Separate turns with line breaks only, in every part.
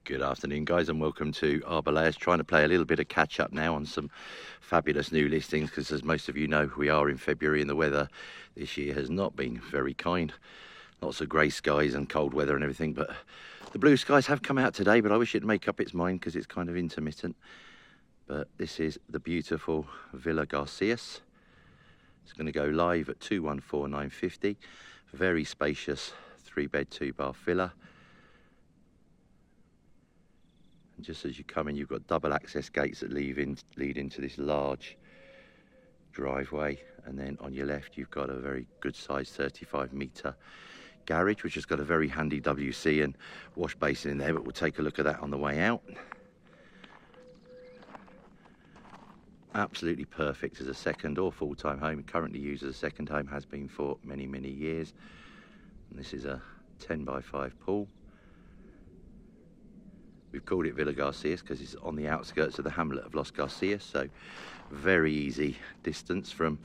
Good afternoon, guys, and welcome to Arboleas. Trying to play a little bit of catch up now on some fabulous new listings, because as most of you know, we are in February and the weather this year has not been very kind. Lots of grey skies and cold weather and everything, but the blue skies have come out today, but I wish it'd make up its mind because it's kind of intermittent. But this is the beautiful Villa Garcias. It's going to go live at 214,950. Very spacious 3-bed 2-bath villa. And just as you come in, you've got double access gates that lead into this large driveway, and then on your left you've got a very good sized 35-metre garage, which has got a very handy WC and wash basin in there, but we'll take a look at that on the way out. Absolutely perfect as a second or full-time home. Currently used as a second home, has been for many years. And this is a 10x5 pool. We've called it Villa Garcias because it's on the outskirts of the hamlet of Los Garcias, so very easy distance from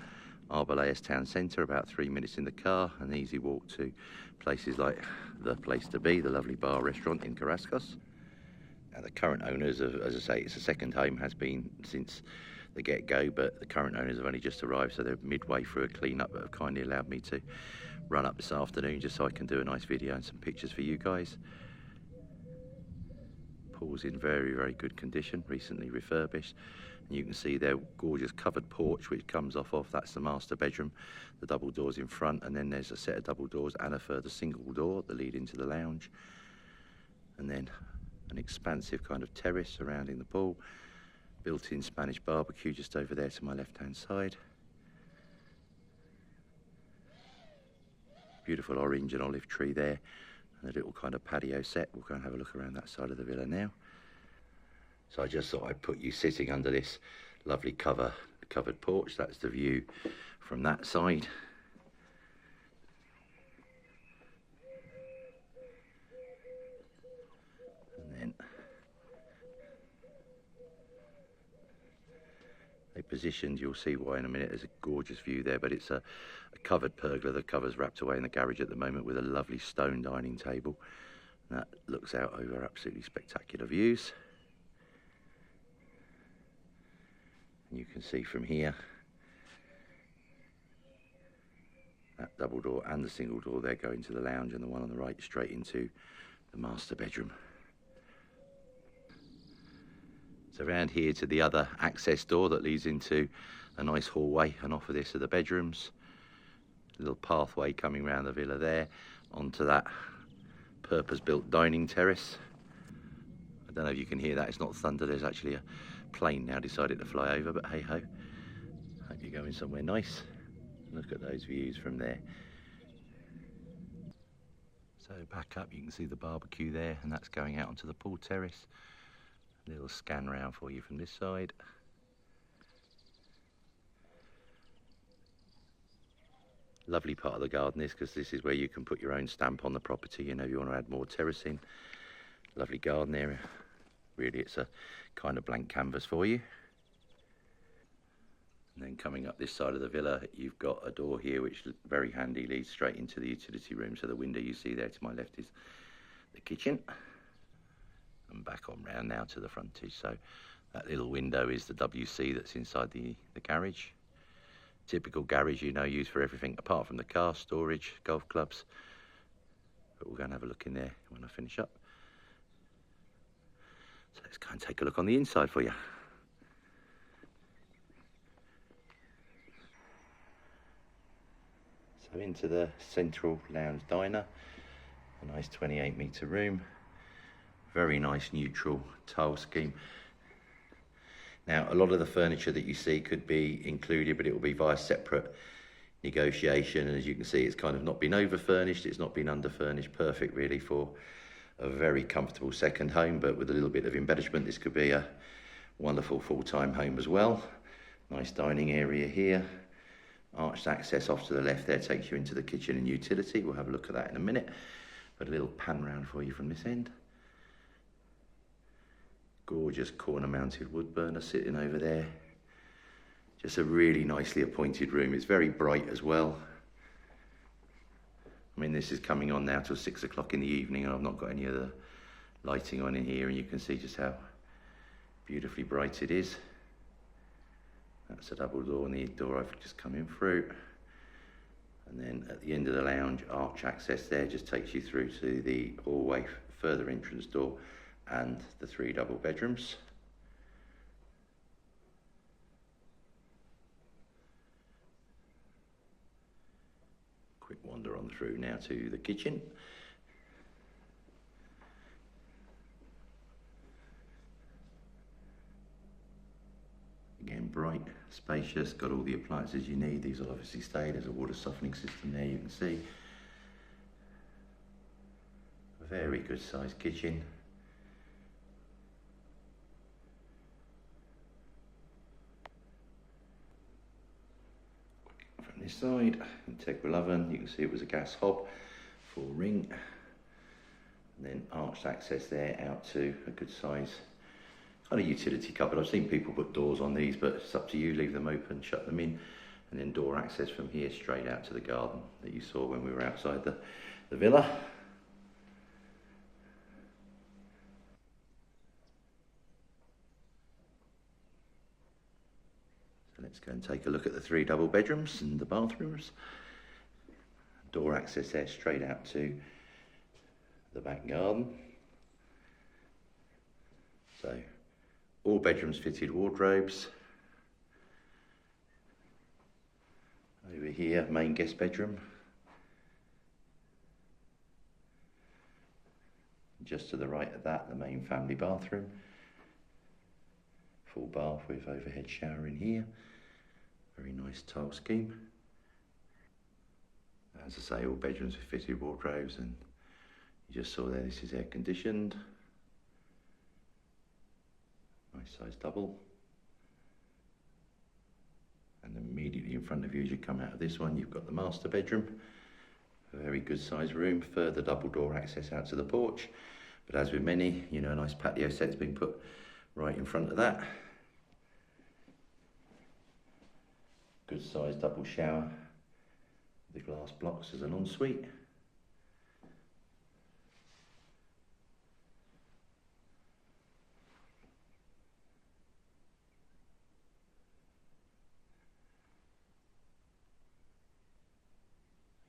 Arboleas town centre, about 3 minutes in the car, an easy walk to places like the Place to Be, the lovely bar restaurant in Carrascos. Now the current owners, as I say, it's a second home, has been since the get-go, but the current owners have only just arrived, so they're midway through a clean-up, but have kindly allowed me to run up this afternoon just so I can do a nice video and some pictures for you guys. Pool's in very good condition, recently refurbished, and you can see their gorgeous covered porch which comes off, that's the master bedroom, the double doors in front, and then there's a set of double doors and a further single door that lead into the lounge, and then an expansive kind of terrace surrounding the pool, built-in Spanish barbecue just over there to my left-hand side. Beautiful orange and olive tree there, and a little kind of patio set. We'll go and have a look around that side of the villa now. So I just thought I'd put you sitting under this lovely covered porch. That's the view from that side. And then they positioned, you'll see why in a minute, there's a gorgeous view there, but it's a covered pergola. The cover's wrapped away in the garage at the moment with a lovely stone dining table. And that looks out over absolutely spectacular views. And you can see from here, that double door and the single door there go into the lounge, and the one on the right straight into the master bedroom. So around here to the other access door that leads into a nice hallway, and off of this are the bedrooms. A little pathway coming around the villa there onto that purpose-built dining terrace. I don't know if you can hear that, it's not thunder, there's actually a plane now decided to fly over, but hey ho, hope you're going somewhere nice. Look at those views from there. So back up, you can see the barbecue there, and that's going out onto the pool terrace. A little scan round for you from this side. Lovely part of the garden is because this is where you can put your own stamp on the property, you know, if you want to add more terracing. Lovely garden area. Really, it's a kind of blank canvas for you. And then coming up this side of the villa, you've got a door here which very handy leads straight into the utility room. So the window you see there to my left is the kitchen. And back on round now to the frontage. So that little window is the WC that's inside the garage. Typical garage, you know, used for everything apart from the car storage, golf clubs. But we'll go and have a look in there when I finish up. So let's go and take a look on the inside for you. So into the central lounge diner, a nice 28-metre room. Very nice neutral tile scheme. Now, a lot of the furniture that you see could be included, but it will be via separate negotiation. And as you can see, it's kind of not been over-furnished, it's not been under-furnished. Perfect, really, for a very comfortable second home, but with a little bit of embellishment, this could be a wonderful full-time home as well. Nice dining area here. Arched access off to the left there takes you into the kitchen and utility. We'll have a look at that in a minute. But a little pan round for you from this end. Gorgeous corner mounted wood burner sitting over there. Just a really nicely appointed room. It's very bright as well. I mean, this is coming on now till 6 o'clock in the evening, and I've not got any of the lighting on in here, and you can see just how beautifully bright it is. That's a double door, and the door I've just come in through. And then at the end of the lounge, arch access there just takes you through to the hallway, further entrance door, and the 3 double bedrooms. Quick wander on through now to the kitchen. Again, bright, spacious, got all the appliances you need. These will obviously stay. There's a water softening system there, you can see. A very good sized kitchen. From this side, integral oven. You can see it was a gas hob, 4 ring. And then arched access there out to a good size kind of utility cupboard. I've seen people put doors on these, but it's up to you. Leave them open, shut them in, and then door access from here straight out to the garden that you saw when we were outside the villa. So let's go and take a look at the 3 double bedrooms and the bathrooms. Door access there straight out to the back garden. So all bedrooms fitted wardrobes. Over here, main guest bedroom. Just to the right of that, the main family bathroom. Full bath with overhead shower in here. Very nice tile scheme. As I say, all bedrooms with fitted wardrobes, and you just saw there, this is air conditioned. Nice size double. And immediately in front of you as you come out of this one, you've got the master bedroom. A very good size room, further double door access out to the porch. But as with many, you know, a nice patio set's been put right in front of that. Good size double shower. The glass blocks as an ensuite.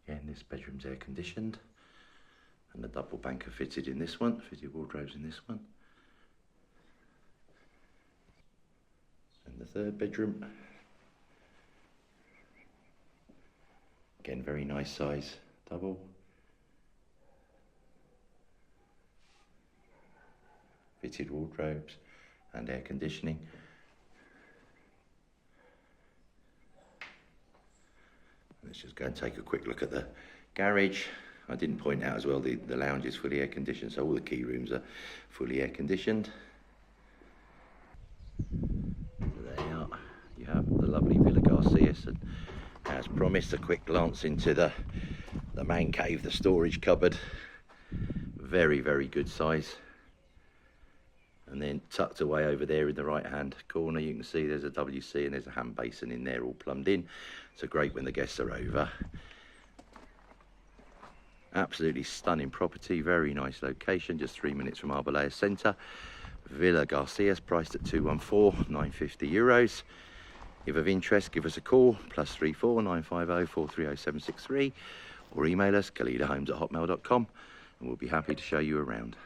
Again, this bedroom's air conditioned, and the double banker fitted in this one, fitted wardrobes in this one. And the 3rd bedroom. Again, very nice size double. Fitted wardrobes and air conditioning. Let's just go and take a quick look at the garage. I didn't point out as well, the lounge is fully air conditioned, so all the key rooms are fully air conditioned. So there you are. You have the lovely Villa Garcias, and as promised, a quick glance into the man cave, the storage cupboard. Very, very good size. And then tucked away over there in the right hand corner, you can see there's a WC and there's a hand basin in there all plumbed in. So great when the guests are over. Absolutely stunning property, very nice location, just 3 minutes from Arboleas Centre. Villa Garcias, priced at 214,950 €. If of interest, give us a call, +34 950 430 763, or email us calidahomes@hotmail.com, and we'll be happy to show you around.